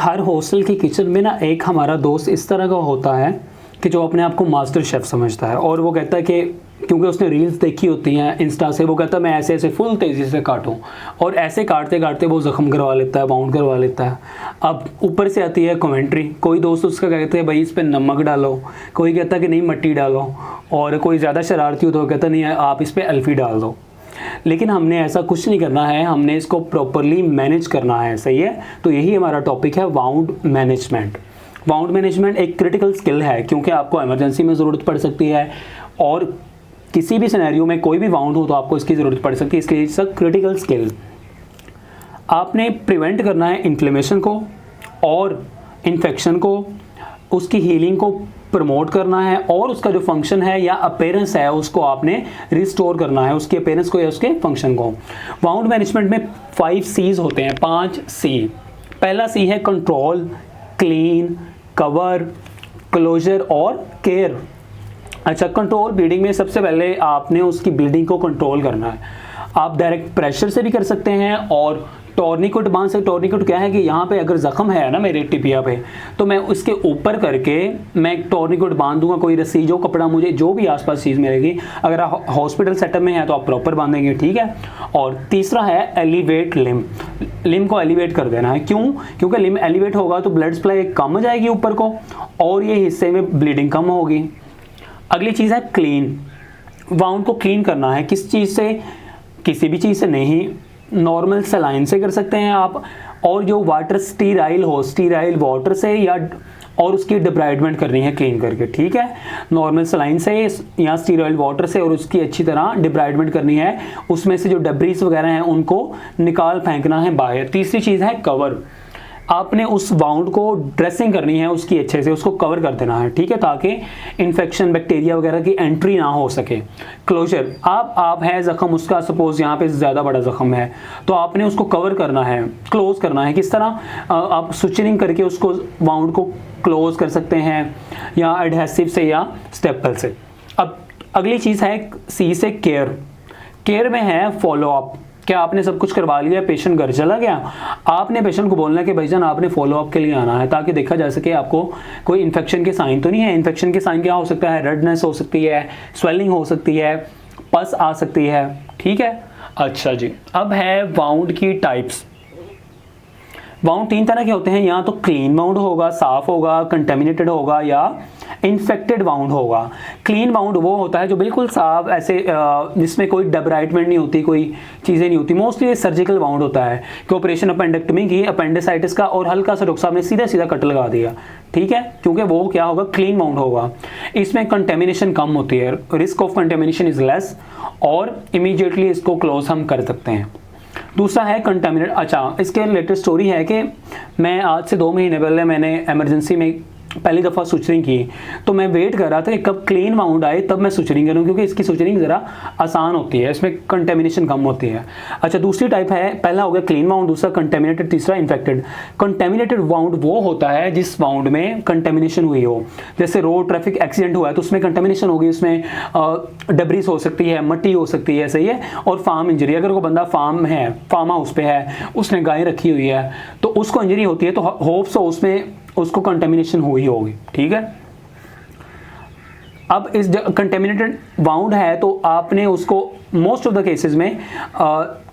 हर hostel की kitchen में ना एक हमारा दोस्त इस तरह का होता है कि जो अपने आप को मास्टर शेफ़ समझता है और वो कहता है कि क्योंकि उसने रील्स देखी होती हैं इंस्टा से, वो कहता है मैं ऐसे ऐसे फुल तेज़ी से काटूं, और ऐसे काटते काटते वो ज़ख्म करवा लेता है, बाउंड करवा लेता है। अब ऊपर से आती है कमेंट्री, कोई दोस्त उसका कहते हैं भाई इस पर नमक डालो, कोई कहता है कि नहीं मट्टी डालो, और कोई ज़्यादा शरारती हो तो कहता नहीं है आप इस पर अल्फ़ी डाल दो। लेकिन हमने ऐसा कुछ नहीं करना है, हमने इसको प्रॉपरली मैनेज करना है, सही है। तो यही हमारा टॉपिक है, वाउंड मैनेजमेंट। वाउंड मैनेजमेंट एक क्रिटिकल स्किल है क्योंकि आपको इमरजेंसी में ज़रूरत पड़ सकती है और किसी भी सिनेरियो में कोई भी वाउंड हो तो आपको इसकी ज़रूरत पड़ सकती है, इसलिए इट्स अ क्रिटिकल स्किल। आपने प्रिवेंट करना है इन्फ्लेमेशन को और इन्फेक्शन को, उसकी हीलिंग को प्रमोट करना है, और उसका जो फंक्शन है या अपीयरेंस है उसको आपने रिस्टोर करना है, उसकी अपीयरेंस को या उसके फंक्शन को। वाउंड मैनेजमेंट में 5 C's होते हैं, 5 C। पहला C है कंट्रोल, क्लीन, कवर, क्लोजर और केयर। अच्छा, कंट्रोल ब्लीडिंग में सबसे पहले आपने उसकी ब्लीडिंग को कंट्रोल करना है। आप डायरेक्ट प्रेशर से भी कर सकते हैं और टॉर्निकेट बांध सकते। टॉर्निकेट क्या है कि यहाँ पे अगर जख्म है ना मेरे टिबिया पे, तो मैं उसके ऊपर करके मैं टॉर्निकेट बांध दूंगा, कोई रस्सी जो कपड़ा मुझे जो भी आसपास चीज़ मिलेगी। अगर आप हॉस्पिटल सेटअप में है तो आप प्रॉपर बांधेंगे, ठीक है। और तीसरा है एलिवेट लिम को एलिवेट कर देना है। क्यों? क्योंकि लिम एलिवेट होगा तो ब्लड सप्लाई कम हो जाएगी ऊपर को और ये हिस्से में ब्लीडिंग कम होगी। अगली चीज़ है क्लीन। वाउंड को क्लीन करना है, किस चीज़ से? किसी भी चीज़ से नहीं, नॉर्मल सलाइन से कर सकते हैं आप, और जो वाटर स्टीराइल हो, स्टीराइल वाटर से, या और उसकी डिब्राइडमेंट करनी है क्लीन करके, ठीक है। नॉर्मल सलाइन से या स्टीराइल वाटर से, और उसकी अच्छी तरह डिब्राइडमेंट करनी है, उसमें से जो डब्रीज वगैरह हैं उनको निकाल फेंकना है बाहर। तीसरी चीज़ है कवर। आपने उस वाउंड को ड्रेसिंग करनी है उसकी अच्छे से, उसको कवर कर देना है, ठीक है, ताकि इन्फेक्शन बैक्टीरिया वगैरह की एंट्री ना हो सके। क्लोजर, आप है ज़ख्म उसका, सपोज यहाँ पे ज़्यादा बड़ा ज़ख्म है तो आपने उसको कवर करना है, क्लोज करना है। किस तरह? आप सुचरिंग करके उसको वाउंड को क्लोज कर सकते हैं, या एडहेसिव से या स्टेपल से। अब अगली चीज़ है सी से केयर। केयर में है फॉलो अप। क्या आपने सब कुछ करवा लिया, पेशेंट घर चला गया, आपने पेशेंट को बोलना है कि भाईजान आपने फॉलोअप के लिए आना है, ताकि देखा जा सके आपको कोई इन्फेक्शन के साइन तो नहीं है। इन्फेक्शन के साइन क्या हो सकता है? रेडनेस हो सकती है, स्वेलिंग हो सकती है, पस आ सकती है, ठीक है। अच्छा जी, अब है वाउंड की टाइप्स। वाउंड 3 तरह के होते हैं, या तो क्लीन वाउंड होगा, साफ होगा, कंटेमिनेटेड होगा, या इन्फेक्टेड वाउंड होगा। क्लीन वाउंड वो होता है जो बिल्कुल साफ, ऐसे जिसमें कोई डेब्राइडमेंट नहीं होती, कोई चीज़ें नहीं होती। मोस्टली ये सर्जिकल वाउंड होता है कि ऑपरेशन अपेंडेक्टमी की, अपेंडिसाइटिस का, और हल्का सा डॉक्टर साहब ने सीधा सीधा कट लगा दिया, ठीक है, क्योंकि वो क्या होगा, क्लीन वाउंड होगा। इसमें कंटेमिनेशन कम होती है, risk of contamination is less, और इमीडिएटली इसको क्लोज हम कर सकते हैं। दूसरा है कंटेमिनेट। अच्छा, इसके रिलेटेड स्टोरी है कि मैं आज से 2 महीने पहले मैंने इमरजेंसी में पहली दफ़ा सुचरिंग की, तो मैं वेट कर रहा था कि कब क्लीन वाउंड आए तब मैं सुचरिंग करूं, क्योंकि इसकी सुचरिंग ज़रा आसान होती है, इसमें कंटेमिनेशन कम होती है। अच्छा, दूसरी टाइप है, पहला हो गया क्लीन वाउंड, दूसरा कंटेमिनेटेड, तीसरा इन्फेक्टेड। कंटेमिनेटेड वाउंड वो होता है जिस वाउंड में कंटेमिनेशन हुई हो, जैसे रोड ट्रैफिक एक्सीडेंट हुआ है तो उसमें कंटेमिनेशन होगी, उसमें डब्रीज हो सकती है, मट्टी हो सकती है, सही है। और फार्म इंजरी, अगर कोई बंदा फार्म है, फार्म हाउस पे है, उसने गाय रखी हुई है तो उसको इंजरी होती है, तो होप्स हो उसमें उसको कंटेमिनेशन हुई होगी, ठीक है। अब इस कंटेमिनेटेड वाउंड है तो आपने उसको मोस्ट ऑफ द केसेस में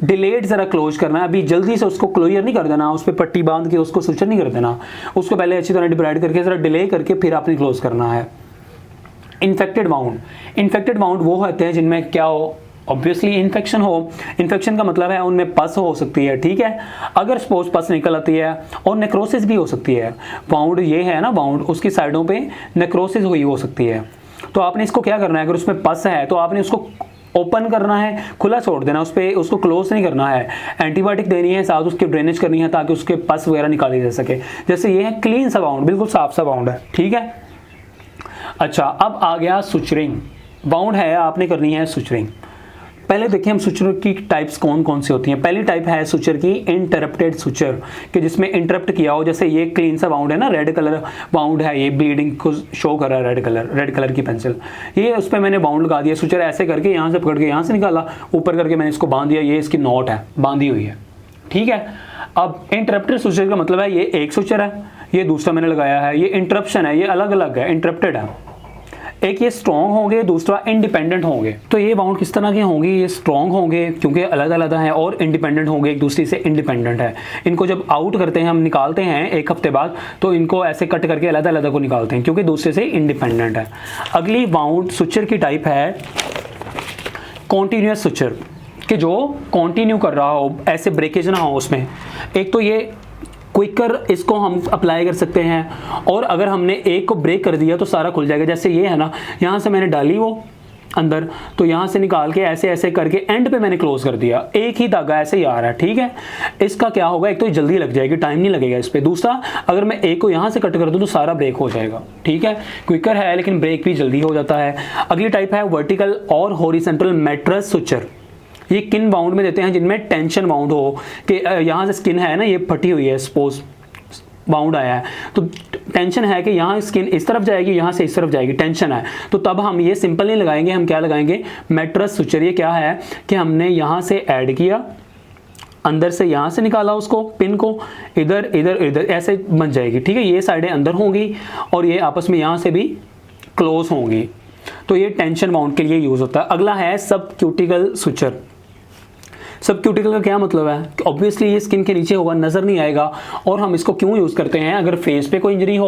डिलेड ज़रा क्लोज करना है। अभी जल्दी से उसको क्लोजर नहीं कर देना, उस पर पट्टी बांध के उसको सुचर नहीं कर देना, उसको पहले अच्छी तरह डिब्राइड करके ज़रा डिले करके फिर आपने क्लोज करना है। इन्फेक्टेड वाउंड वो होते हैं जिनमें क्या हो, ऑब्वियसली इन्फेक्शन हो। इन्फेक्शन का मतलब है उनमें पस हो सकती है, ठीक है। अगर सपोज पस निकल आती है, और नेक्रोसिस भी हो सकती है। वाउंड ये है ना, वाउंड उसकी साइडों पे नेक्रोसिस हुई हो सकती है, तो आपने इसको क्या करना है, अगर उसमें पस है तो आपने उसको ओपन करना है, खुला छोड़ देना, उस पर उसको क्लोज नहीं करना है। एंटीबायोटिक देनी है, साथ उसकी ड्रेनेज करनी है ताकि उसके पस वगैरह निकाली जा सके। जैसे ये है क्लीन सा वाउंड, बिल्कुल साफ सा वाउंड है, ठीक है। अच्छा, अब आ गया सुचरिंग। वाउंड है, आपने करनी है सुचरिंग। पहले देखिए हम सुचर की टाइप्स कौन कौन सी होती हैं। पहली टाइप है सुचर की इंटरप्टेड सुचर, कि जिसमें इंटरप्ट किया हो, जैसे ये क्लीन सा वाउंड है ना, रेड कलर वाउंड है, ये ब्लीडिंग को शो कर रहा है, रेड कलर की पेंसिल, ये उस पर मैंने वाउंड लगा दिया, सुचर ऐसे करके यहाँ से पकड़ के यहाँ से निकाला, ऊपर करके मैंने इसको बांध दिया, ये इसकी नॉट है, बांधी हुई है, ठीक है। अब इंटरप्टेड सुचर का मतलब है ये एक सुचर है, ये दूसरा मैंने लगाया है, ये इंटरप्शन है, ये अलग अलग है, इंटरप्टेड है। एक ये स्ट्रॉन्ग होंगे, दूसरा इंडिपेंडेंट होंगे। तो ये बाउंड किस तरह के होंगे, ये स्ट्रॉन्ग होंगे क्योंकि अलग अलग हैं, और इंडिपेंडेंट होंगे, एक दूसरे से इंडिपेंडेंट है। इनको जब आउट करते हैं, हम निकालते हैं एक हफ्ते बाद, तो इनको ऐसे कट करके अलग अलग को निकालते हैं क्योंकि दूसरे से इंडिपेंडेंट है। अगली बाउंड सुचर की टाइप है कॉन्टीन्यूअस सुचर, कि जो कॉन्टिन्यू कर रहा हो, ऐसे ब्रेकेज ना हो उसमें। एक तो ये क्विकर, इसको हम अप्लाई कर सकते हैं, और अगर हमने एक को ब्रेक कर दिया तो सारा खुल जाएगा। जैसे ये है ना, यहाँ से मैंने डाली वो अंदर, तो यहाँ से निकाल के ऐसे ऐसे करके एंड पे मैंने क्लोज कर दिया, एक ही धागा ऐसे ही आ रहा है, ठीक है। इसका क्या होगा, एक तो ये जल्दी लग जाएगी, टाइम नहीं लगेगा इस पर। दूसरा, अगर मैं एक को यहाँ से कट कर दूँ तो सारा ब्रेक हो जाएगा, ठीक है। क्विकर है लेकिन ब्रेक भी जल्दी हो जाता है। अगली टाइप है वर्टिकल और हॉरिजॉन्टल मैट्रेस सुचर। ये किन बाउंड में देते हैं, जिनमें टेंशन बाउंड हो, कि यहाँ से स्किन है ना, ये फटी हुई है, सपोज बाउंड आया है, तो टेंशन है कि यहाँ स्किन इस तरफ जाएगी, यहाँ से इस तरफ जाएगी, टेंशन है, तो तब हम ये सिंपल नहीं लगाएंगे, हम क्या लगाएंगे, मैट्रेस सुचर। ये क्या है कि हमने यहाँ से ऐड किया, अंदर से यहाँ से निकाला उसको, पिन को, इधर इधर इधर ऐसे बन जाएगी, ठीक है। ये साइडें अंदर होंगी और ये आपस में यहाँ से भी क्लोज होंगी, तो ये टेंशन बाउंड के लिए यूज होता है। अगला है सब क्यूटिकल सुचर। सब क्यूटिकल का क्या मतलब है कि ऑब्वियसली ये स्किन के नीचे होगा, नज़र नहीं आएगा, और हम इसको क्यों यूज़ करते हैं, अगर फेस पे कोई इंजरी हो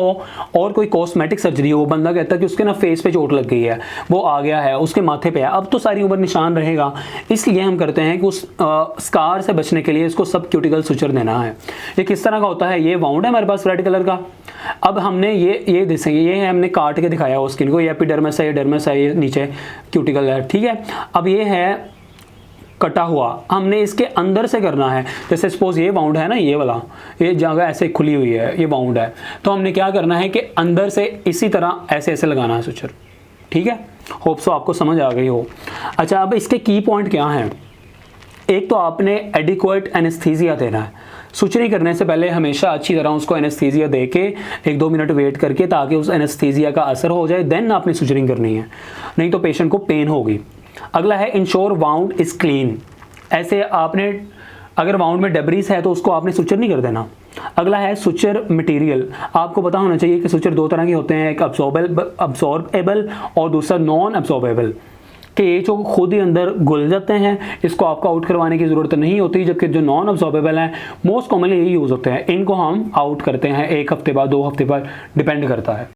और कोई कॉस्मेटिक सर्जरी हो, बंदा कहता है कि उसके ना फेस पे चोट लग गई है, वो आ गया है, उसके माथे पे है, अब तो सारी उम्र निशान रहेगा, इसलिए हम करते हैं कि उस स्कार से बचने के लिए इसको सब क्यूटिकल सुचर देना है। ये किस तरह का होता है, ये बाउंड है हमारे पास रेड कलर का। अब हमने ये देखेंगे, ये है, हमने काट के दिखाया वो स्किन को, ये एपिडर्मिस है, ये डर्मिस है, ये नीचे क्यूटिकल है, ठीक है। अब ये है कटा हुआ, हमने इसके अंदर से करना है। जैसे सपोज ये बाउंड है ना, ये वाला, ये जगह ऐसे खुली हुई है, ये बाउंड है, तो हमने क्या करना है कि अंदर से इसी तरह ऐसे ऐसे लगाना है सुचर, ठीक है। होप सो आपको समझ आ गई हो। अच्छा, अब इसके की पॉइंट क्या हैं। एक तो आपने एडिक्वेट एनेस्थीसिया देना है, सुचरी करने से पहले हमेशा अच्छी तरह उसको एनेस्थीसिया दे के 1-2 मिनट वेट करके, ताकि उस एनेस्थीसिया का असर हो जाए, देन आपने सुचरिंग करनी है, नहीं तो पेशेंट को पेन होगी। अगला है इंश्योर वाउंड इज क्लीन। ऐसे आपने अगर वाउंड में डेब्रीज है तो उसको आपने सुचर नहीं कर देना। अगला है सुचर मटेरियल। आपको पता होना चाहिए कि सुचर 2 तरह के होते हैं, एक अब्सॉर्बेबल और दूसरा नॉन अब्सॉर्बेबल, कि ये जो खुद ही अंदर घुल जाते हैं, इसको आपको आउट करवाने की ज़रूरत नहीं होती, जबकि जो नॉन अब्सॉर्बेबल हैं मोस्ट कॉमनली यही यूज़ होते हैं, इनको हम आउट करते हैं 1 हफ्ते बाद, 2 हफ्ते बाद, डिपेंड करता है।